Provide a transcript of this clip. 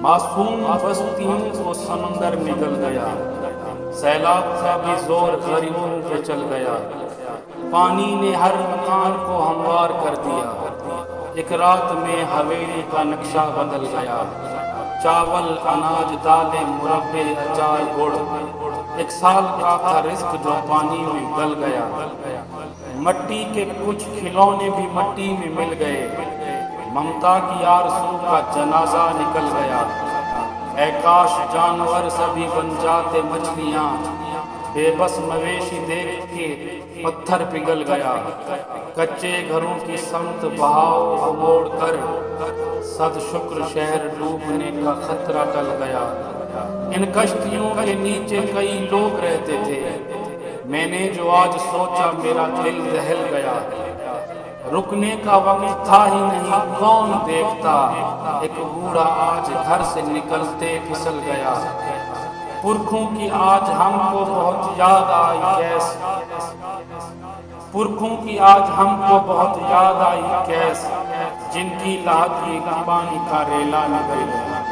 معصوم بستیوں کو سمندر نگل گیا، سیلاب کا بھی زور غریبوں پہ چل گیا، پانی نے ہر مکان کو ہموار کر دیا، ایک رات میں حویلی کا نقشہ بدل گیا، چاول اناج دالیں مربے اچار گڑ، ایک سال کا تھا رزق جو پانی میں گل گیا، مٹی کے کچھ کھلونے بھی مٹی میں مل گئے، ممتا کی آرزو کا جنازہ نکل گیا، اے کاش جانور سبھی بن جاتے مچھلیاں، بے بس مویشی دیکھ کے پتھر پگھل گیا، کچے گھروں کی سمت بہاؤ موڑ کر صد شکر شہر ڈوبنے کا خطرہ ٹل گیا، ان کشتیوں کے نیچے کئی لوگ رہتے تھے، میں نے جو آج سوچا میرا دل دہل گیا، رکنے کا وقت تھا ہی نہیں کون دیکھتا، ایک بوڑھا آج گھر سے نکلتے پھسل گیا، پرکھوں کی آج ہم کو بہت یاد آئی کیس، پرکھوں کی آج ہم کو بہت یاد آئی کیس، جن کی لاحقی پانی کا ریلا نکل گیا۔